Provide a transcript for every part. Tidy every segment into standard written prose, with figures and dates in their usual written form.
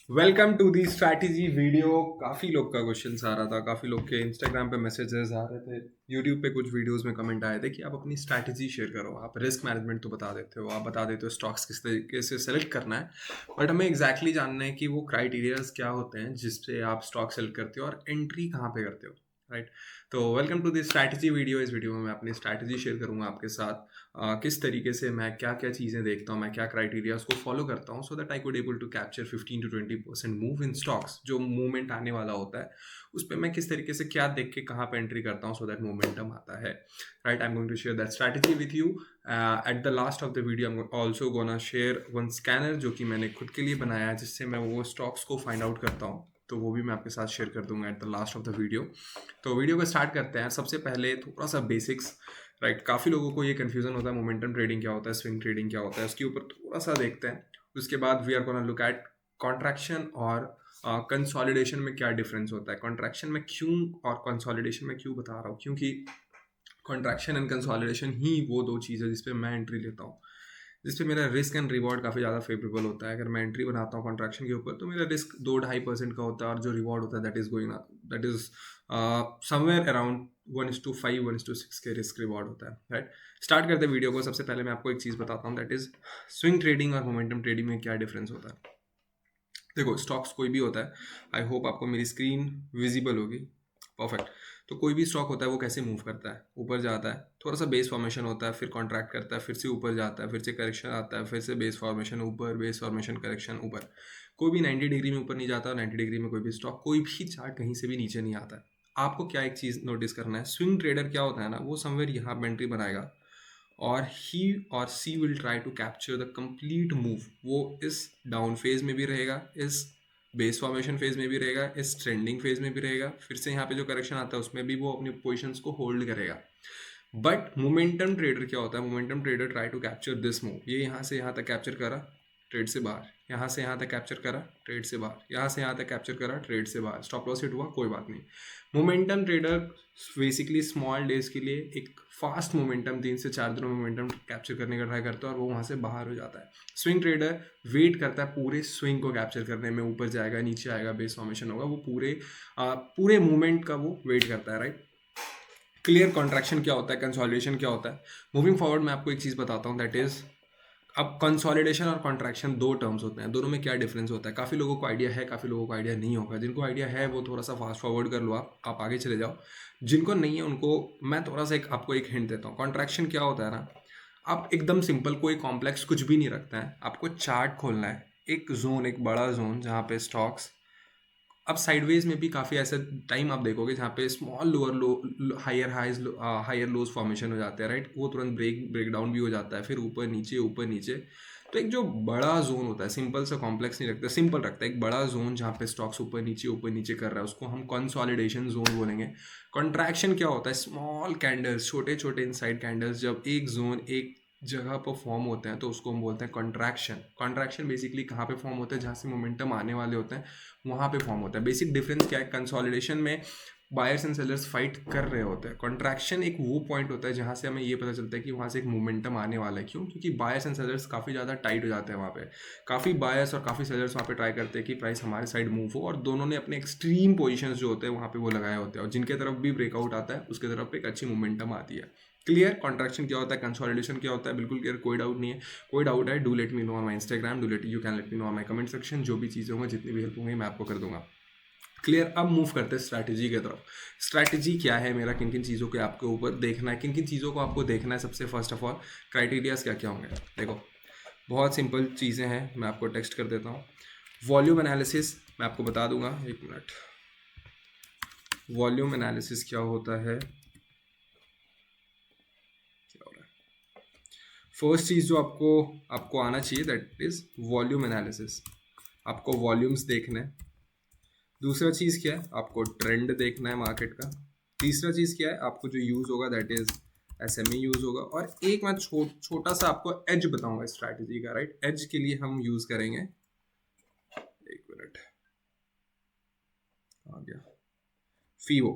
Welcome to the strategy video. काफ़ी लोग का क्वेश्चन आ रहा था, काफ़ी लोग के इंस्टाग्राम पे मैसेजेस आ रहे थे, यूट्यूब पे कुछ वीडियोस में कमेंट आए थे कि आप अपनी स्ट्रैटेजी शेयर करो। आप रिस्क मैनेजमेंट तो बता देते हो, आप बता देते हो स्टॉक्स किस तरीके से सेलेक्ट करना है, बट हमें एग्जैक्टली जानना है कि वो क्राइटेरियाज क्या होते हैं जिससे आप स्टॉक सेलेक्ट करते हो और एंट्री कहाँ पे करते हो, राइट। तो welcome to the strategy video. इस वीडियो में मैं अपनी स्ट्रैटेजी शेयर करूंगा आपके साथ। किस तरीके से मैं क्या क्या चीज़ें देखता हूँ, मैं क्या क्राइटेरिया उसको फॉलो करता हूँ, so that I could able to capture 15 to 20% move in stocks. जो मूवमेंट आने वाला होता है उस पर मैं किस तरीके से क्या देख के कहाँ पे एंट्री करता हूँ, सो दैट मोमेंटम आता है, right. I am going to share that strategy with you. At the last of the video I am also gonna share one scanner जो कि मैंने खुद के लिए बनाया है, जिससे मैं वो स्टॉक्स को फाइंड आउट करता हूँ। तो वो भी मैं आपके साथ शेयर कर दूंगा eight the last of the video. तो वीडियो को स्टार्ट करते हैं। सबसे पहले थोड़ा सा बेसिक्स, राइट। काफ़ी लोगों को ये कन्फ्यूजन होता है मोमेंटम ट्रेडिंग क्या होता है, स्विंग ट्रेडिंग क्या होता है, उसके ऊपर थोड़ा सा देखते हैं। उसके बाद we are gonna look at contraction और कंसोलिडेशन में क्या डिफरेंस होता है। कॉन्ट्रैक्शन में क्यों और कंसोलिडेशन में क्यों बता रहा हूँ, क्योंकि कॉन्ट्रैक्शन एंड कंसोलिडेशन ही वो दो चीज़ है जिसपे मैं एंट्री लेता हूँ, जिसपे मेरा रिस्क एंड रिवॉर्ड काफ़ी ज़्यादा फेवरेबल होता है। अगर मैं एंट्री बनाता हूँ कॉन्ट्रैक्शन के ऊपर तो मेरा रिस्क 2-2.5% का होता है, और जो रिवॉर्ड होता है दैट इज समवेयर अराउंड 1:5 1:6 के रिस्क रिवॉर्ड होता है, राइट। स्टार्ट करते हैं वीडियो को। सबसे पहले मैं आपको एक चीज़ बताता हूँ, दैट इज स्विंग ट्रेडिंग और मोमेंटम ट्रेडिंग में क्या डिफरेंस होता है। देखो, स्टॉक्स कोई भी होता है, आई होप आपको मेरी स्क्रीन विजिबल होगी, परफेक्ट। तो कोई भी स्टॉक होता है वो कैसे मूव करता है, ऊपर जाता है, थोड़ा सा बेस फॉर्मेशन होता है, फिर कॉन्ट्रैक्ट करता है, फिर से ऊपर जाता है, फिर से करेक्शन आता है, फिर से बेस फॉर्मेशन ऊपर, बेस फॉर्मेशन करेक्शन ऊपर। कोई भी 90 डिग्री में ऊपर नहीं जाता, 90 डिग्री में कोई भी स्टॉक, कोई भी चार्ट कहीं से भी नीचे नहीं आता है। आपको क्या एक चीज़ नोटिस करना है, स्विंग ट्रेडर क्या होता है ना, वो समवेयर यहाँ पे एंट्री बनाएगा और ही और she will try to capture the complete move. वो इस डाउन फेज में भी रहेगा, इस बेस फॉर्मेशन फेज में भी रहेगा, इस ट्रेंडिंग फेज में भी रहेगा, फिर से यहाँ पे जो करेक्शन आता है उसमें भी वो अपनी पोजिशंस को होल्ड करेगा। बट मोमेंटम ट्रेडर क्या होता है, momentum trader try to capture this move. ये यहाँ से यहाँ तक कैप्चर करा, ट्रेड से बाहर, यहाँ से यहाँ तक कैप्चर करा, ट्रेड से बाहर, यहाँ से यहाँ तक कैप्चर करा, ट्रेड से बाहर, स्टॉप लॉस हिट हुआ, कोई बात नहीं। Momentum trader basically small days के लिए एक फास्ट मोमेंटम, 3 से 4 दिनों में मोमेंटम कैप्चर करने का ट्राई करता है और वो वहाँ से बाहर हो जाता है। स्विंग ट्रेडर वेट करता है पूरे स्विंग को कैप्चर करने में, ऊपर जाएगा, नीचे आएगा, बेस फॉर्मेशन होगा, वो पूरे मूवमेंट का वो वेट करता है, राइट। क्लियर। कॉन्ट्रैक्शन क्या होता है, कंसोलिडेशन क्या होता है। मूविंग फॉरवर्ड मैं आपको एक चीज़ बताता हूँ, दैट इज, अब कंसोलिडेशन और कॉन्ट्रैक्शन दो टर्म्स होते हैं, दोनों में क्या डिफरेंस होता है। काफ़ी लोगों को आइडिया है, काफ़ी लोगों को आइडिया नहीं होगा। जिनको आइडिया है वो थोड़ा सा फास्ट फॉरवर्ड कर लो, आप आगे चले जाओ। जिनको नहीं है उनको मैं थोड़ा सा आपको एक हिंट देता हूँ। कॉन्ट्रैक्शन क्या होता है ना, आप एकदम सिंपल, कोई कॉम्प्लेक्स कुछ भी नहीं रखता है, आपको चार्ट खोलना है, एक जोन, एक बड़ा जोन जहाँ पे स्टॉक्स, अब साइडवेज में भी काफ़ी ऐसे टाइम आप देखोगे जहाँ पे small lower low, higher highs, higher lows formation हो जाते हैं, राइट। वो तुरंत ब्रेक डाउन भी हो जाता है, फिर ऊपर नीचे, ऊपर नीचे। तो एक जो बड़ा जोन होता है, सिंपल सा कॉम्प्लेक्स नहीं रखता, सिंपल रखता है, एक बड़ा जोन जहाँ पे स्टॉक्स ऊपर नीचे कर रहा है, उसको हम कंसोलिडेशन जोन बोलेंगे। कॉन्ट्रैक्शन क्या होता है, स्मॉल कैंडल्स, छोटे छोटे इनसाइड कैंडल्स जब एक जोन, एक जगह पर फॉर्म होते हैं तो उसको हम बोलते हैं कॉन्ट्रैक्शन। कॉन्ट्रैक्शन बेसिकली कहाँ पे फॉर्म होता है, जहाँ से मोमेंटम आने वाले होते हैं वहाँ पे फॉर्म होता है। बेसिक डिफरेंस क्या है, कंसोलिडेशन में बायर्स एंड सेलर्स फाइट कर रहे होते हैं, कॉन्ट्रैक्शन एक वो पॉइंट होता है जहाँ से हमें ये पता चलता है कि वहाँ से एक मोमेंटम आने वाला है। क्यों? क्योंकि बायर्स एंड सेलर्स काफ़ी ज़्यादा टाइट हो जाते हैं वहाँ पे। काफ़ी बायर्स और काफ़ी सेलर्स वहाँ पे ट्राई करते हैं कि प्राइस हमारे साइड मूव हो, और दोनों ने अपने एक्सट्रीम पोजिशन जो होते हैं वहाँ पे वो लगाए होते हैं, और जिनके तरफ भी ब्रेकआउट आता है उसके तरफ एक अच्छी मोमेंटम आती है। क्लियर। कॉन्ट्रैक्शन क्या होता है, कंसोलिडेशन क्या होता है, बिल्कुल क्लियर, कोई डाउट नहीं है। कोई डाउट है, do let me know on my Instagram, you can let me know on my comment section. जो भी चीज़ें होंगी, जितनी भी हेल्प होंगी मैं आपको कर दूंगा। क्लियर। अब मूव करते हैं स्ट्रैटेजी की तरफ। स्ट्रैटेजी क्या है मेरा, किन किन चीज़ों के आपके ऊपर देखना है, किन किन चीज़ों को आपको देखना है। सबसे फर्स्ट ऑफ ऑल क्राइटेरियाज क्या क्या होंगे, देखो बहुत सिंपल चीज़ें हैं, मैं आपको टेक्स्ट कर देता हूँ। वॉल्यूम एनालिसिस मैं आपको बता दूंगा, एक मिनट। वॉल्यूम एनालिसिस क्या होता है, क्या हो रहा है। फर्स्ट चीज़ जो आपको आपको आना चाहिए, दैट इज वॉल्यूम एनालिसिस। आपको वॉल्यूम्स देखने हैं। दूसरा चीज़ क्या है, आपको ट्रेंड देखना है मार्केट का। तीसरा चीज़ क्या है, आपको जो यूज़ होगा दैट इज एसएमई यूज़ होगा। और एक मैं छोटा सा आपको एज बताऊंगा स्ट्रैटेजी का, राइट। एज के लिए हम यूज़ करेंगे, एक मिनट, आ गया, फीवो।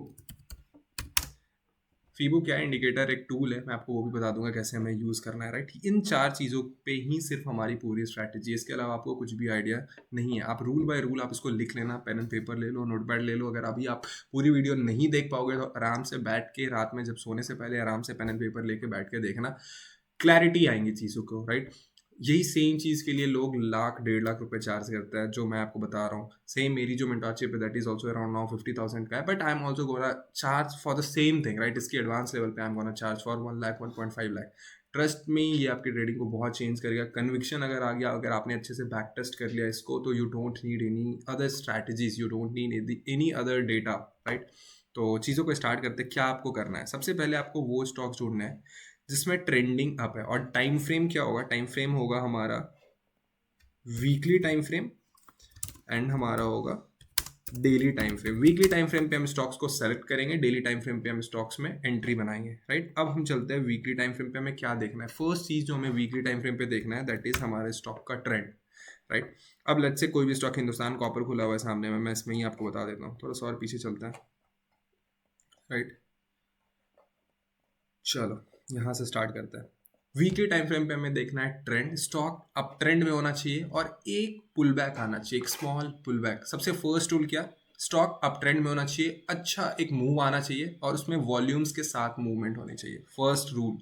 फीबो क्या है, इंडिकेटर एक टूल है, मैं आपको वो भी बता दूंगा कैसे हमें यूज़ करना है, राइट। इन 4 चीज़ों पे ही सिर्फ हमारी पूरी स्ट्रैटेजी है, इसके अलावा आपको कुछ भी आइडिया नहीं है। आप रूल बाय रूल आप इसको लिख लेना, पेन एंड पेपर ले लो, नोटपैड ले लो। अगर अभी आप पूरी वीडियो नहीं देख पाओगे तो आराम से बैठ के रात में जब सोने से पहले आराम से पेन एंड पेपर लेके बैठ के देखना, क्लैरिटी आएंगी चीज़ों को, राइट। यही सेम चीज़ के लिए लोग लाख 1.5 लाख रुपए चार्ज करते हैं, जो मैं आपको बता रहा हूँ। सेम मेरी जो मेंटरशिप है that is also around now 50,000 का है, but I am also gonna charge for the same thing, right. इसके एडवांस लेवल पे I am gonna charge for 1 lakh 1.5 lakh. Trust में ये आपकी ट्रेडिंग को बहुत चेंज करेगा। कन्विक्शन अगर आ गया, अगर आपने अच्छे से बैक टेस्ट कर लिया इसको, तो you don't need any other strategies, you don't need any other data, right. तो चीज़ों को स्टार्ट करते क्या आपको करना है। सबसे पहले आपको वो स्टॉक्स ढूंढना है जिसमें ट्रेंडिंग अप है। और टाइम फ्रेम क्या होगा, टाइम फ्रेम होगा हमारा वीकली टाइम फ्रेम एंड हमारा होगा daily time frame. Weekly time frame पे हम स्टॉक्स को सेलेक्ट करेंगे, डेली टाइम फ्रेम पे हम स्टॉक्स में एंट्री बनाएंगे, राइट। अब हम चलते हैं वीकली टाइम फ्रेम पे हमें क्या देखना है। फर्स्ट चीज जो हमें वीकली टाइम फ्रेम पे देखना है दैट इज हमारे स्टॉक का ट्रेंड, राइट। अब लेट्स से कोई भी स्टॉक, हिंदुस्तान कॉपर खुला हुआ है सामने में, मैं इसमें ही आपको बता देता हूँ, थोड़ा सा और पीछे चलता है, राइट। चलो यहाँ से स्टार्ट करते हैं। वीकली टाइम फ्रेम पे हमें देखना है ट्रेंड, स्टॉक अप ट्रेंड में होना चाहिए और एक पुल बैक आना चाहिए, एक स्मॉल पुल बैक। सबसे फर्स्ट रूल क्या, स्टॉक अप ट्रेंड में होना चाहिए, अच्छा एक मूव आना चाहिए और उसमें वॉल्यूम्स के साथ मूवमेंट होनी चाहिए। First rule,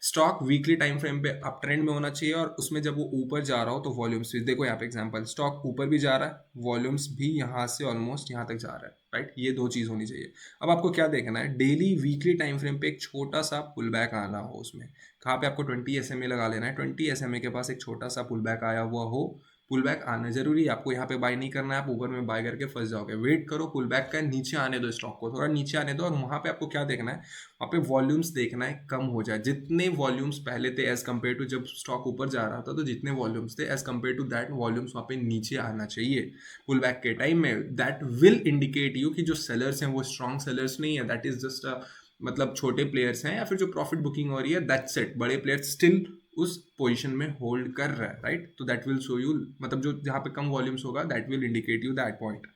stock weekly time frame पे अप ट्रेंड में होना चाहिए और उसमें जब वो ऊपर जा रहा हो तो वॉल्यूम्स भी, देखो यहाँ पे एग्जांपल, स्टॉक ऊपर भी जा रहा है, वॉल्यूम्स भी यहाँ से ऑलमोस्ट यहाँ तक जा रहा है, राइट। ये दो चीज़ होनी चाहिए। अब आपको क्या देखना है, डेली वीकली टाइम फ्रेम पे एक छोटा सा पुल बैक आना हो, उसमें कहाँ पे आपको 20 SMA लगा लेना है। 20 SMA के पास एक छोटा सा पुल बैक आया हुआ हो, पुल बैक आना जरूरी है, आपको यहाँ पे बाय नहीं करना है, आप ऊपर में बाय करके फंस जाओगे। वेट करो, पुल बैक का नीचे आने दो, स्टॉक को थोड़ा नीचे आने दो और वहाँ पे आपको क्या देखना है, वहाँ पे वॉल्यूम्स देखना है कम हो जाए। जितने वॉल्यूम्स पहले थे एज कम्पेयर टू जब स्टॉक ऊपर जा रहा था, तो जितने वॉल्यूम्स थे as compare to that volumes वहाँ पे नीचे आना चाहिए पुल बैक के टाइम में। दैट विल इंडिकेट यू कि जो सेलर्स हैं वो स्ट्रॉन्ग सेलर्स नहीं है, दैट इज जस्ट मतलब छोटे प्लेयर्स हैं या फिर जो प्रॉफिट बुकिंग हो रही है, दैट्स इट। बड़े प्लेयर्स स्टिल उस पोजीशन में होल्ड कर रहा है, राइट। तो दैट विल शो यू, मतलब जो जहाँ पे कम वॉल्यूम्स होगा that will indicate you that point,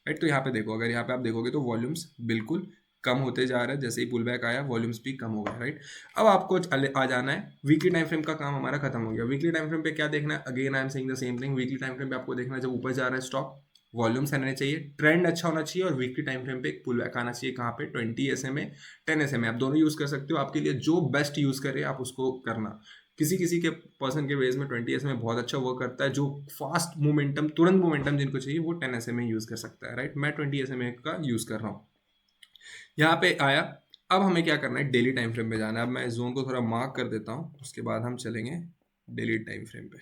right. तो यहाँ पे देखो, अगर यहाँ पे आप देखोगे तो वॉल्यूम्स बिल्कुल कम होते जा रहा है, जैसे ही पुल बैक आया वॉल्यूम्स भी कम हो गए, राइट। अब आपको आ जाना है, वीकली टाइम फ्रेम का काम हमारा खत्म हो गया। वीकली टाइम फ्रेम पे क्या देखना है, again I am saying the same thing. Weekly time frame पे आपको देखना है जब ऊपर जा रहा है स्टॉक, वॉल्यूम्स आने चाहिए, ट्रेंड अच्छा होना चाहिए और वीकली टाइम फ्रेम पे एक पुल बैक आना चाहिए। कहाँ पे, 20 SMA 10 SMA, आप दोनों यूज कर सकते हो, आपके लिए जो बेस्ट यूज करे आप उसको करना। किसी किसी के पर्सन के वेज में 20 SMA बहुत अच्छा वर्क करता है, जो फास्ट मोमेंटम, तुरंत मोमेंटम जिनको चाहिए वो 10 SMA यूज कर सकता है, राइट। मैं 20 SMA का यूज कर रहा हूँ। यहाँ पे आया, अब हमें क्या करना है, डेली टाइम फ्रेम पे जाना है। अब मैं इस जोन को थोड़ा मार्क कर देता हूँ, उसके बाद हम चलेंगे डेली टाइम फ्रेम पे।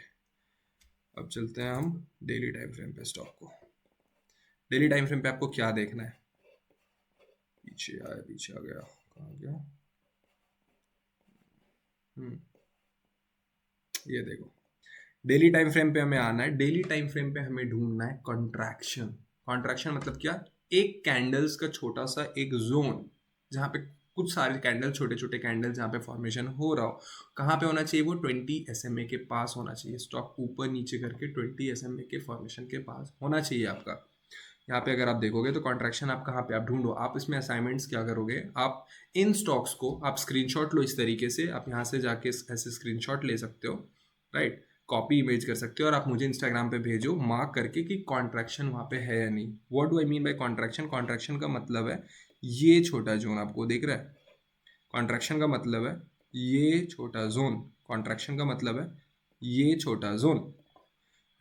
अब चलते हैं हम डेली टाइम फ्रेम पे स्टॉक को। डेली टाइम फ्रेम पे आपको क्या देखना है, पीछे आया, पीछे आ गया, कहाँ गया, ये देखो डेली टाइम फ्रेम पे हमें आना है। डेली टाइम फ्रेम पे हमें ढूंढना है कॉन्ट्रैक्शन। कॉन्ट्रैक्शन मतलब क्या, एक कैंडल्स का छोटा सा एक जोन जहाँ पे कुछ सारे कैंडल, छोटे छोटे कैंडल जहाँ पे फॉर्मेशन हो रहा हो, कहाँ पे होना चाहिए वो 20 SMA के पास होना चाहिए। स्टॉक ऊपर नीचे करके 20 SMA के फॉर्मेशन के पास होना चाहिए आपका। यहाँ पे अगर आप देखोगे तो कॉन्ट्रैक्शन आप कहाँ पे, आप ढूंढो। आप इसमें असाइनमेंट्स क्या करोगे, आप इन स्टॉक्स को आप स्क्रीनशॉट लो इस तरीके से, आप यहाँ से जाके ऐसे स्क्रीनशॉट ले सकते हो, राइट। कॉपी इमेज कर सकते हो और आप मुझे इंस्टाग्राम पे भेजो मार्क करके कि कॉन्ट्रैक्शन वहाँ पे है या नहीं। What do I mean by contraction, contraction का मतलब है ये छोटा जोन आपको दिख रहा है, कॉन्ट्रैक्शन का मतलब है ये छोटा जोन, कॉन्ट्रैक्शन का मतलब है ये छोटा जोन,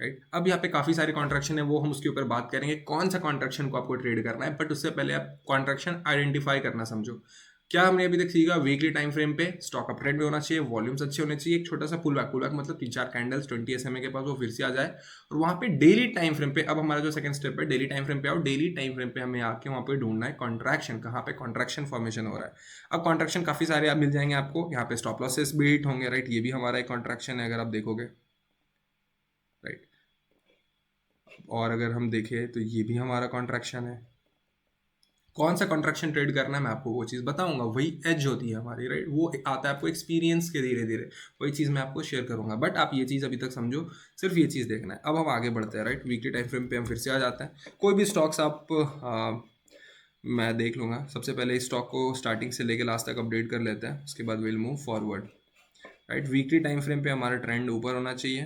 राइट। अब यहाँ पे काफी सारे कॉन्ट्रैक्शन है, वो हम उसके ऊपर बात करेंगे कौन सा कॉन्ट्रैक्शन को आपको ट्रेड करना है। बट उससे पहले आप कॉन्ट्रैक्शन आइडेंटिफाई करना समझो। क्या हमने अभी तक सीखा, वीकली टाइम फ्रेम पे स्टॉक अप ट्रेंड में होना चाहिए, वॉल्यूम्स अच्छे होने चाहिए, एक छोटा सा पुल बैक, पुल बैक मतलब 3-4 कैंडल्स 20 SMA के पास वो फिर से आ जाए। और वहाँ पे डेली टाइम फ्रेम पे, अब हमारा जो सेकंड स्टेप है, डेली टाइम फ्रेम पे आओ। डेली टाइम फ्रेम पे हमें आके वहाँ पे ढूंढना है कॉन्ट्रैक्शन, कहाँ पे कॉन्ट्रैक्शन फॉर्मेशन हो रहा है। अब कॉन्ट्रैक्शन काफी सारे आप मिल जाएंगे आपको, यहाँ पे स्टॉप लॉसेस भी हिट होंगे, राइट। ये भी हमारा एक कॉन्ट्रैक्शन है अगर आप देखोगे, राइट। और अगर हम देखें तो ये भी हमारा कॉन्ट्रैक्शन है। कौन सा कॉन्ट्रैक्शन ट्रेड करना है मैं आपको वो चीज़ बताऊंगा, वही एज होती है हमारी, राइट। वो आता है आपको एक्सपीरियंस के धीरे धीरे, वही चीज़ मैं आपको शेयर करूंगा। बट आप ये चीज़ अभी तक समझो, सिर्फ ये चीज़ देखना है। अब हम आगे बढ़ते हैं, राइट। वीकली टाइम फ्रेम पे हम फिर से आ जाते हैं। कोई भी स्टॉक्स आप मैं देख लूँगा। सबसे पहले इस स्टॉक को स्टार्टिंग से लेके लास्ट तक अपडेट कर लेते हैं, उसके बाद will move forward. Right, weekly time frame पे हमारा ट्रेंड ऊपर होना चाहिए।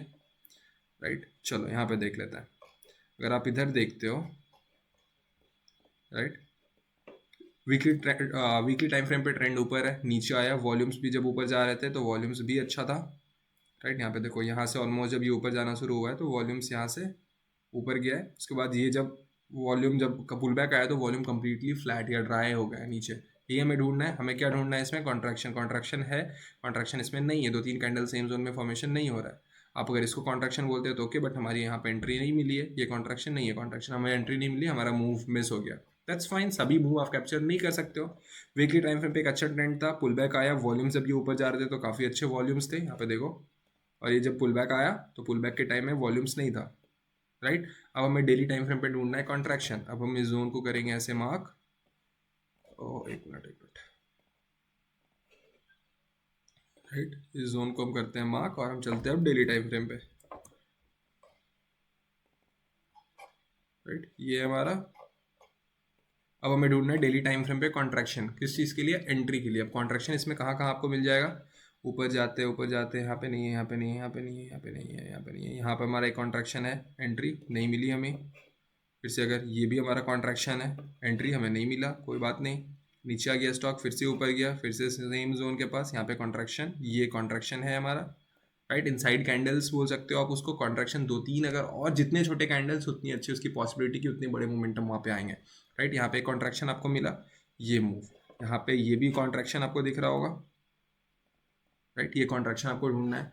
राइट, चलो यहाँ पे देख लेते हैं। अगर आप इधर देखते हो, राइट, वीकली टाइम फ्रेम पे ट्रेंड ऊपर है, नीचे आया, वॉल्यूम्स भी जब ऊपर जा रहे थे तो वॉल्यूम्स भी अच्छा था। राइट, यहाँ पे देखो, यहाँ से ऑलमोस्ट जब ये ऊपर जाना शुरू हुआ है तो वॉल्यूम्स यहाँ से ऊपर गया है। उसके बाद ये जब वॉल्यूम जब पुल बैक आया तो वॉल्यूम कंप्लीटली फ्लैट या ड्राई हो गया है नीचे। ये हमें ढूंढना है। हमें क्या ढूंढना है इसमें? कॉन्ट्रैक्शन। कॉन्ट्रैक्शन है, कॉन्ट्रैक्शन इसमें नहीं है, 2-3 कैंडल सेम जोन में फॉर्मेशन नहीं हो रहा है। आप अगर इसको कॉन्ट्रैक्शन बोलते हो तो ओके, बट हमारी यहाँ पे एंट्री नहीं मिली है, ये कॉन्ट्रैक्शन नहीं है, कॉन्ट्रैक्शन हमें एंट्री नहीं मिली, हमारा मूव मिस हो गया। दैट्स फाइन, सभी मूव आप कैप्चर नहीं कर सकते हो। वीकली टाइम फ्रेम पे एक अच्छा ट्रेंड था, पुल बैक आया, वॉल्यूम्स जब ये ऊपर जा रहे थे तो काफ़ी अच्छे वॉल्यूम्स थे, यहाँ पे देखो। और ये जब पुल बैक आया तो पुल बैक के टाइम में वॉल्यूम्स नहीं था। राइट, अब हमें डेली टाइम फ्रेम पे ढूंढना है कॉन्ट्रैक्शन। अब हम इस जोन को करेंगे ऐसे मार्क। एक मिनट। राइट, इस जोन को हम करते हैं मार्क और हम चलते हैं अब डेली टाइम फ्रेम पे। राइट, ये हमारा, अब हमें ढूंढना है डेली टाइम फ्रेम पे कॉन्ट्रैक्शन। किस चीज़ के लिए? एंट्री के लिए। अब कॉन्ट्रैक्शन इसमें कहाँ कहाँ आपको मिल जाएगा? ऊपर जाते यहाँ पे नहीं है, यहाँ पे नहीं है, यहाँ पे नहीं है, यहाँ पे नहीं है, यहाँ पे नहीं है, यहाँ पे हमारा एक कॉन्ट्रैक्शन है, एंट्री नहीं मिली हमें। फिर से अगर ये भी हमारा कॉन्ट्रैक्शन है, एंट्री हमें नहीं मिला, कोई बात नहीं। नीचे आ गया स्टॉक, फिर से ऊपर गया, फिर से सेम जोन के पास, यहाँ पे कॉन्ट्रैक्शन, ये कॉन्ट्रैक्शन है हमारा। राइट, इनसाइड कैंडल्स बोल सकते हो आप उसको। कॉन्ट्रैक्शन 2-3 अगर और जितने छोटे कैंडल्स उतनी अच्छी उसकी पॉसिबिलिटी की उतने बड़े मोमेंटम वहाँ पे आएंगे। राइट, यहाँ पे कॉन्ट्रैक्शन आपको मिला, ये मूव, यहाँ पे ये भी कॉन्ट्रैक्शन आपको दिख रहा होगा। राइट, ये कॉन्ट्रैक्शन आपको ढूंढना है।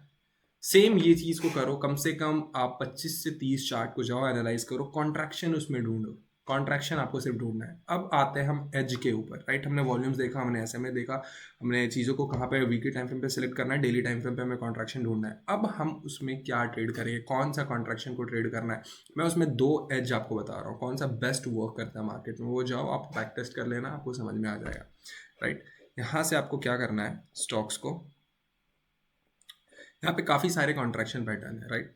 सेम ये चीज़ को करो, कम से कम आप 25 से 30 चार्ट को जाओ, एनालाइज करो, कॉन्ट्रैक्शन उसमें ढूंढो। कॉन्ट्रैक्शन आपको सिर्फ ढूंढना है। अब आते हैं हम एज के ऊपर। राइट, हमने वॉल्यूम्स देखा, हमने ऐसे में देखा, हमने चीज़ों को कहाँ पे वीकली टाइम फ्रेम पे सिलेक्ट करना है, डेली टाइम फ्रेम पे हमें कॉन्ट्रैक्शन ढूंढना है। अब हम उसमें क्या ट्रेड करेंगे, कौन सा कॉन्ट्रैक्शन को ट्रेड करना है, मैं उसमें 2 एज आपको बता रहा हूँ, कौन सा बेस्ट वर्क करता है मार्केट में। वो जाओ आप बैक टेस्ट कर लेना, आपको समझ में आ जाएगा। राइट, यहाँ से आपको क्या करना है, स्टॉक्स को, यहाँ पे काफ़ी सारे कॉन्ट्रैक्शन पैटर्न है। राइट,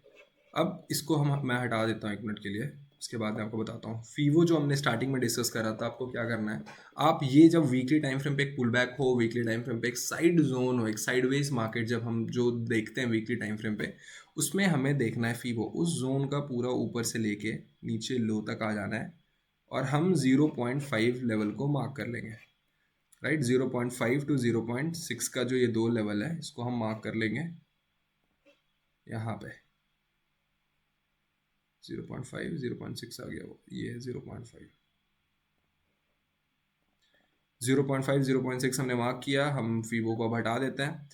अब इसको मैं हटा देता हूँ 1 मिनट के लिए, उसके बाद मैं आपको बताता हूँ। फीवो जो हमने स्टार्टिंग में डिस्कस करा था, आपको क्या करना है, आप ये जब वीकली टाइम फ्रेम पे एक पुल बैक हो, वीकली टाइम फ्रेम पे एक साइड जोन हो, एक साइडवेज मार्केट जब हम जो देखते हैं वीकली टाइम फ्रेम पे, उसमें हमें देखना है फीवो उस जोन का पूरा ऊपर से लेके नीचे लो तक आ जाना है, और हम 0.5 लेवल को मार्क कर लेंगे। राइट, 0.5 टू 0.6 का जो ये 2 लेवल है, इसको हम मार्क कर लेंगे यहाँ पे। 0.5 0.6 आ गया, वो ये है 0.5 0.6 हमने मार्क किया। हम फीबो को अब हटा देते हैं।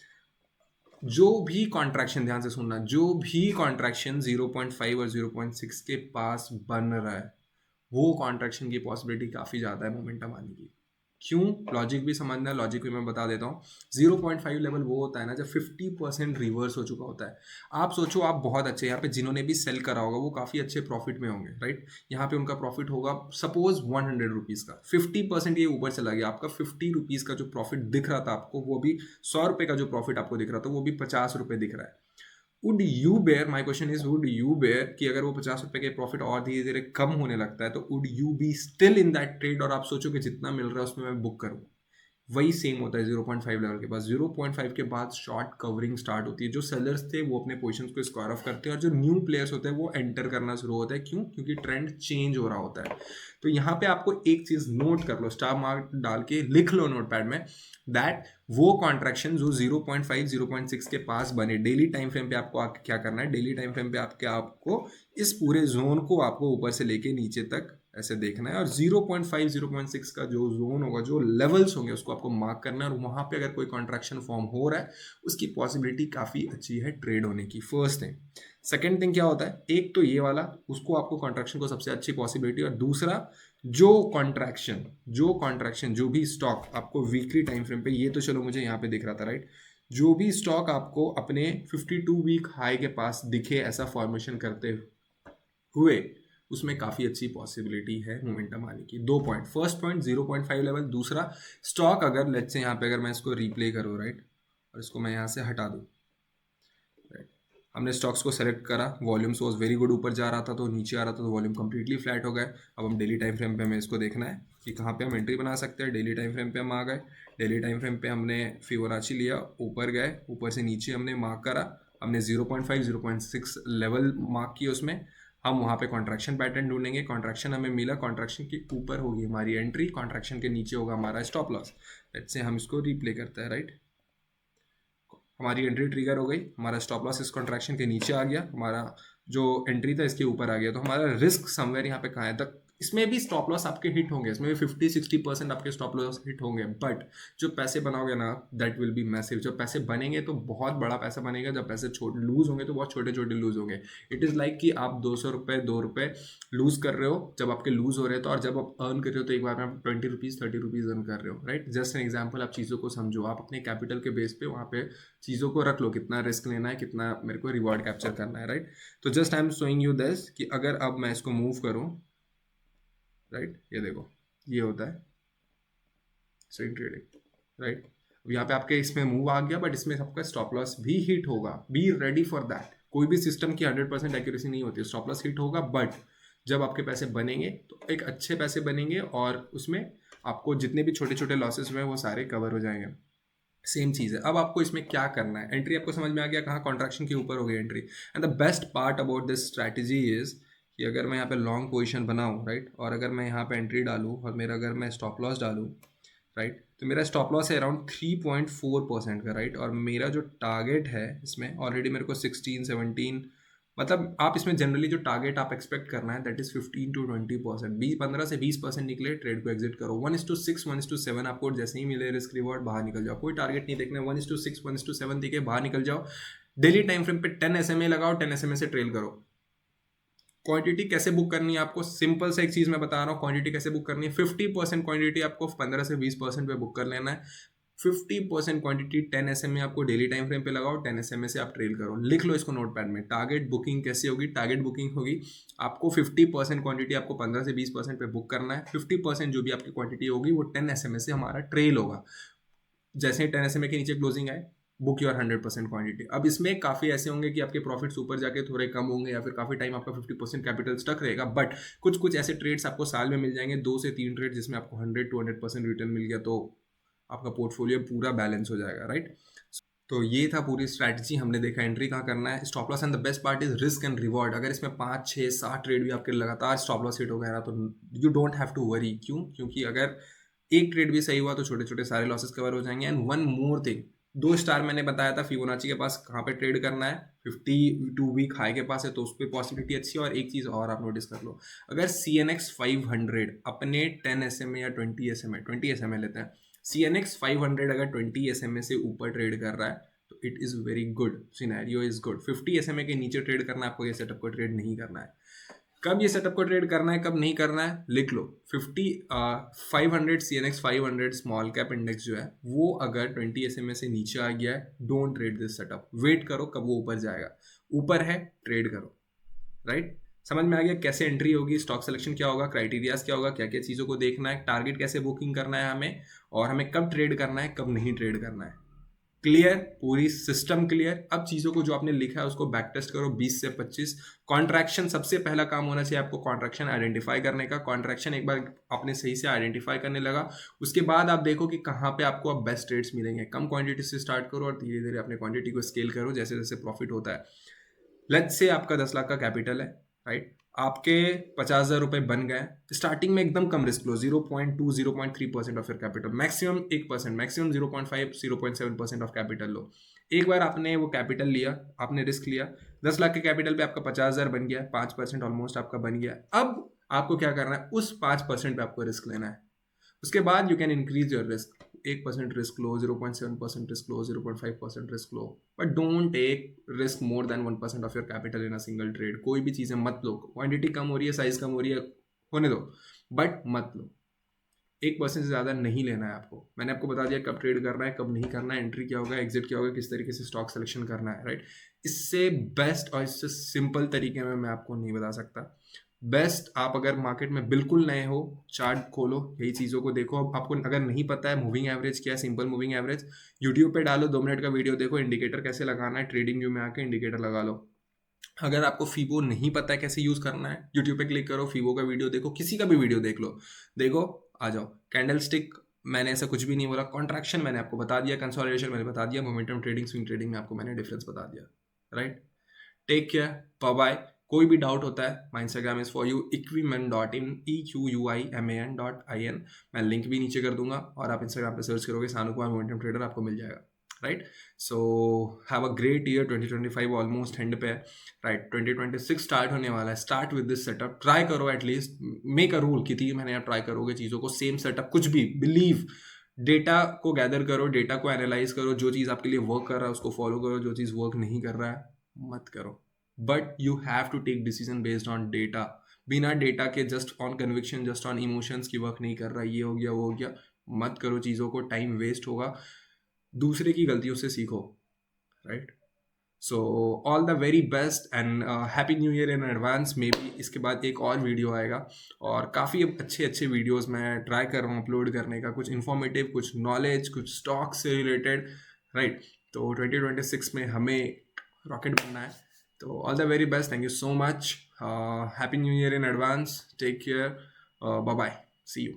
जो भी कॉन्ट्रैक्शन, ध्यान से सुनना, जो भी कॉन्ट्रैक्शन 0.5 और 0.6 के पास बन रहा है, वो कॉन्ट्रैक्शन की पॉसिबिलिटी काफ़ी ज़्यादा है मोमेंटम आने की। क्यों? लॉजिक भी समझना है, लॉजिक भी मैं बता देता हूँ। 0.5 लेवल वो होता है ना जब 50% रिवर्स हो चुका होता है। आप सोचो, आप बहुत अच्छे, यहाँ पे जिन्होंने भी सेल करा होगा वो काफ़ी अच्छे प्रॉफिट में होंगे। राइट, यहाँ पे उनका प्रॉफिट होगा सपोज 100 रुपीज़ का, 50% ये ऊपर चला गया, आपका 50 रुपीज़ का जो प्रॉफिट दिख रहा था आपको, वो भी 100 रुपये का जो प्रॉफिट आपको दिख रहा था वो भी 50 रुपये दिख रहा है। Would you bear, my question is would you bear, कि अगर वो 50 रुपये के प्रॉफिट और धीरे धीरे कम होने लगता है तो would you be still in that trade, और आप सोचो कि जितना मिल रहा है उसमें मैं बुक करूँ? वही सेम होता है 0.5 लेवल के पास। 0.5 के बाद शॉर्ट कवरिंग स्टार्ट होती है। जो सेलर्स थे वो अपने पोजीशंस को स्क्वायर ऑफ करते हैं, और जो न्यू प्लेयर्स होते हैं वो एंटर करना शुरू होता है। क्यों? क्योंकि ट्रेंड चेंज हो रहा होता है। तो यहाँ पे आपको एक चीज नोट कर लो, स्टार मार्क डाल के लिख लो नोटपैड में, दैट वो कॉन्ट्रैक्शन जो 0.5 0.6 के पास बने, डेली टाइम फ्रेम पे आपको क्या करना है, डेली टाइम फ्रेम पे आपको इस पूरे जोन को आपको ऊपर से लेके नीचे तक ऐसे देखना है, और 0.5 0.6 का जो जोन होगा, जो लेवल्स होंगे, उसको आपको मार्क करना है, और वहाँ पे अगर कोई कॉन्ट्रैक्शन फॉर्म हो रहा है उसकी पॉसिबिलिटी काफ़ी अच्छी है ट्रेड होने की। First thing. सेकंड थिंग क्या होता है, एक तो ये वाला, उसको आपको कॉन्ट्रैक्शन को सबसे अच्छी पॉसिबिलिटी, और दूसरा जो कॉन्ट्रैक्शन जो भी स्टॉक आपको वीकली टाइम फ्रेम पे, ये तो चलो मुझे यहाँ पे दिख रहा था, राइट, जो भी स्टॉक आपको अपने 52 वीक हाई के पास दिखे ऐसा फॉर्मेशन करते हुए, उसमें काफ़ी अच्छी पॉसिबिलिटी है मोमेंटम आने की। 2 पॉइंट, फर्स्ट पॉइंट 0.5 लेवल, दूसरा स्टॉक अगर लेट्स से यहाँ पे अगर मैं इसको रिप्ले करूँ, राइट, और इसको मैं यहाँ से हटा दूँ, राइट, हमने स्टॉक्स को सेलेक्ट करा, वॉल्यूम्स वॉज वेरी गुड, ऊपर जा रहा था तो नीचे आ रहा था तो वॉल्यूम कंप्लीटली फ्लैट हो गए। अब हम डेली टाइम फ्रेम पे हमें इसको देखना है कि कहाँ पे हम एंट्री बना सकते हैं। डेली टाइम फ्रेम पे हम आ गए, डेली टाइम फ्रेम पे हमने फिबोनाची लिया, ऊपर गए, ऊपर से नीचे हमने मार्क करा, हमने 0.5 0.6 लेवल मार्क किया, उसमें हम वहाँ पे कॉन्ट्रैक्शन पैटर्न ढूंढेंगे। कॉन्ट्रैक्शन हमें मिला, कॉन्ट्रैक्शन के ऊपर होगी हमारी एंट्री, कॉन्ट्रैक्शन के नीचे होगा हमारा स्टॉप लॉस। लेट्स से हम इसको रिप्ले करते हैं, राइट। हमारी एंट्री ट्रिगर हो गई, हमारा स्टॉप लॉस इस कॉन्ट्रैक्शन के नीचे आ गया, हमारा जो एंट्री था इसके ऊपर आ गया, तो हमारा रिस्क समवेयर यहाँ पे कहाँ है तक। इसमें भी स्टॉप लॉस आपके हिट होंगे, इसमें भी 50-60% आपके स्टॉप लॉस हिट होंगे, बट जो पैसे बनाओगे ना दैट विल बी मैसिव। जब पैसे बनेंगे तो बहुत बड़ा पैसा बनेगा, जब पैसे लूज होंगे तो बहुत छोटे छोटे लूज होंगे। इट इज़ लाइक कि आप 200 रुपये 2 रुपये लूज कर रहे हो जब आपके लूज हो रहे हैं, तो और जब आप अर्न कर रहे हो तो एक बार में आप 20 रुपीज़ 30 रुपीज़ अर्न कर रहे हो, राइट। जस्ट एन एग्जाम्पल, आप चीज़ों को समझो, आप अपने कैपिटल के बेस पे वहाँ पे चीज़ों को रख लो, कितना रिस्क लेना है, कितना मेरे को रिवॉर्ड कैप्चर करना है, राइट। तो just I am showing you this कि अगर अब मैं इसको मूव करूँ, राइट, ये देखो ये होता है स्विंग ट्रेडिंग, राइट। अब यहाँ पे आपके इसमें मूव आ गया, बट इसमें आपका स्टॉप लॉस भी हिट होगा, बी रेडी फॉर दैट। कोई भी सिस्टम की 100% एक्यूरेसी नहीं होती है, स्टॉप लॉस हिट होगा, बट जब आपके पैसे बनेंगे तो एक अच्छे पैसे बनेंगे और उसमें आपको जितने भी छोटे छोटे लॉसेस हुए वो सारे कवर हो जाएंगे। सेम चीज़ है। अब आपको इसमें क्या करना है, एंट्री आपको समझ में आ गया कहाँ कॉन्ट्रैक्शन के ऊपर हो गई entry. And the best part about this strategy is कि अगर मैं यहाँ पे लॉन्ग पोजीशन बनाऊँ, राइट, और अगर मैं यहाँ पे एंट्री डालूँ और मेरा अगर मैं स्टॉप लॉस डालूँ, राइट, तो मेरा स्टॉप लॉस है अराउंड 3.4% का, राइट, और मेरा जो टारगेट है इसमें ऑलरेडी मेरे को 16-17, मतलब आप इसमें जनरली जो टारगेट आप एक्सपेक्ट करना है दैट इज 15-20%, 15 से 20% निकले ट्रेड को एग्जिट करो। 1:6 1:7 आपको जैसे ही मिले रिस्क रिवॉर्ड बाहर निकल जाओ, कोई टारगेट नहीं देखना, 1:6 1:7 देके बाहर निकल जाओ। डेली टाइम फ्रेम पे 10 SMA लगाओ, 10 SMA से ट्रेल करो। क्वांटिटी कैसे बुक करनी है आपको, सिंपल से एक चीज मैं बता रहा हूँ, क्वांटिटी कैसे बुक करनी है। 50% क्वांटिटी आपको 15 से 20% पे बुक कर लेना है। 50% क्वांटिटी 10 SMA आपको डेली टाइम फ्रेम पे लगाओ, 10 SMA से आप ट्रेल करो। लिख लो इसको नोटपैड में। टारगेट बुकिंग कैसे होगी, टारगेट बुकिंग होगी आपको 50% क्वांटिटी आपको 15 से 20% पे बुक करना है। 50% जो भी आपकी क्वांटिटी होगी वो 10 SMA से हमारा ट्रेल होगा। जैसे ही 10 SMA के नीचे क्लोजिंग आए, बुक योर 100% क्वांटिटी। अब इसमें काफ़ी ऐसे होंगे कि आपके प्रॉफिट्स ऊपर जाके थोड़े कम होंगे या फिर काफ़ी टाइम आपका 50% कैपिटल स्टक रहेगा, बट कुछ कुछ ऐसे ट्रेड्स आपको साल में मिल जाएंगे, 2 से 3 ट्रेड जिसमें आपको 100-200% रिटर्न मिल गया, तो आपका पोर्टफोलियो पूरा बैलेंस हो जाएगा, राइट। तो ये था पूरी स्ट्रैटेजी। हमने देखा एंट्री कहाँ करना है, stop loss, and the best part is risk and reward. अगर इसमें 5-6-7 ट्रेड भी आपके लगातार स्टॉप लॉस हिट हो गया ना तो you don't have to worry. क्यों? क्योंकि अगर एक ट्रेड भी सही हुआ तो छोटे छोटे सारे लॉसेस कवर हो जाएंगे। And one more thing, 2 star मैंने बताया था फिबोनाची के पास कहाँ पे ट्रेड करना है, 52 वीक हाई के पास है, तो उस पर पॉसिबिलिटी अच्छी है। और एक चीज़ और आप नोटिस कर लो, अगर CNX 500 अपने 10 SMA या 20 SMA लेते हैं, CNX 500 अगर 20 SMA से ऊपर ट्रेड कर रहा है तो it is very good, scenario is good. 50 SMA के नीचे ट्रेड करना है आपको, ये सेटअप को ट्रेड नहीं करना है। कब ये सेटअप को ट्रेड करना है, कब नहीं करना है, लिख लो। 500 CNX 500 स्मॉल कैप इंडेक्स जो है वो अगर 20 SMA से नीचे आ गया है, don't trade this setup, wait करो कब वो ऊपर जाएगा। ऊपर है ट्रेड करो, राइट। समझ में आ गया कैसे एंट्री होगी, स्टॉक सिलेक्शन क्या होगा, क्राइटेरियाज क्या होगा, क्या क्या चीज़ों को देखना है, टारगेट कैसे बुकिंग करना है हमें, और हमें कब ट्रेड करना है कब नहीं ट्रेड करना है। क्लियर, पूरी सिस्टम क्लियर। अब चीज़ों को जो आपने लिखा है उसको बैक टेस्ट करो 20 से 25। कॉन्ट्रैक्शन सबसे पहला काम होना चाहिए आपको, कॉन्ट्रैक्शन आइडेंटिफाई करने का। कॉन्ट्रैक्शन एक बार आपने सही से आइडेंटिफाई करने लगा, उसके बाद आप देखो कि कहाँ पे आपको अब बेस्ट रेट्स मिलेंगे। कम क्वांटिटी से स्टार्ट करो और धीरे धीरे अपने क्वांटिटी को स्केल करो जैसे जैसे प्रॉफिट होता है। लेट्स से आपका 10 लाख का कैपिटल है, राइट, आपके 50,000 रुपये बन गए। स्टार्टिंग में एकदम कम रिस्क लो, 0.2 0.3% of your capital, maximum 1%, maximum 0.5 0.7% of capital लो। एक बार आपने वो कैपिटल लिया, आपने रिस्क लिया, 10 लाख के कैपिटल पे आपका 50,000 बन गया, 5% ऑलमोस्ट आपका बन गया। अब आपको क्या करना है, उस 5% पे आपको रिस्क लेना है। उसके बाद you can increase your risk, 1% risk लो, 0.7% रिस्क लो, 0.5% रिस्क लो, but don't take risk more than 1% of your capital in a single trade. कोई भी चीज़ें मत लो, क्वांटिटी कम हो रही है, साइज कम हो रही है, होने दो, बट मत लो। 1% से ज़्यादा नहीं लेना है आपको। मैंने आपको बता दिया कब ट्रेड करना है कब नहीं करना है, एंट्री क्या होगा, एग्जिट क्या होगा, किस तरीके से स्टॉक सिलेक्शन करना है, राइट। इससे बेस्ट और इससे सिंपल तरीके में मैं आपको नहीं बता सकता। बेस्ट, आप अगर मार्केट में बिल्कुल नए हो, चार्ट खोलो, यही चीज़ों को देखो। अब आपको अगर नहीं पता है मूविंग एवरेज क्या है, सिंपल मूविंग एवरेज, यूट्यूब पे डालो, 2 मिनट का वीडियो देखो, इंडिकेटर कैसे लगाना है, ट्रेडिंग व्यू में आके इंडिकेटर लगा लो। अगर आपको फीबो नहीं पता है कैसे यूज़ करना है, यूट्यूब पे क्लिक करो, फीबो का वीडियो देखो, किसी का भी वीडियो देख लो, देखो, आ जाओ। कैंडल स्टिक मैंने ऐसा कुछ भी नहीं बोला, कॉन्ट्रैक्शन मैंने आपको बता दिया, कंसोलिडेशन मैंने बता दिया, मोमेंटम ट्रेडिंग, स्विंग ट्रेडिंग में आपको मैंने डिफरेंस बता दिया, right. Take care, bye bye. कोई भी डाउट होता है, my Instagram is for you, equiman.in, EQUIMAN.in। मैं लिंक भी नीचे कर दूंगा, और आप इंस्टाग्राम पे सर्च करोगे सानू कुमार मोमेंटम ट्रेडर, आपको मिल जाएगा, right. So have a great year. 2025 almost and पे है, राइट। 2026 स्टार्ट होने वाला है, start with this setup, try करो एटलीस्ट, मेक अ रूल कि 3 महीने आप ट्राई करोगे चीज़ों को, सेम सेटअप, कुछ भी बिलीव, डेटा को गैदर करो, डेटा को एनालाइज करो, जो चीज़ आपके लिए वर्क कर रहा है उसको फॉलो करो, जो चीज़ वर्क नहीं कर रहा है मत करो। But you have to take decision based on data. बिना डेटा के, just on conviction, just on emotions की वर्क नहीं कर रहा, ये हो गया वो हो गया, मत करो चीज़ों को, टाइम वेस्ट होगा, दूसरे की गलतियों से सीखो, right. So all the very best and happy new year in advance. May be इसके बाद एक और वीडियो आएगा, और काफ़ी अच्छे अच्छे वीडियोस मैं ट्राई कर रहा हूँ अपलोड करने का, कुछ इन्फॉर्मेटिव, कुछ नॉलेज, कुछ स्टॉक से रिलेटेड, राइट। तो 2026 में हमें रॉकेट बनना है। तो all the very best, thank you so much, happy new year in advance, take care, bye bye, see you.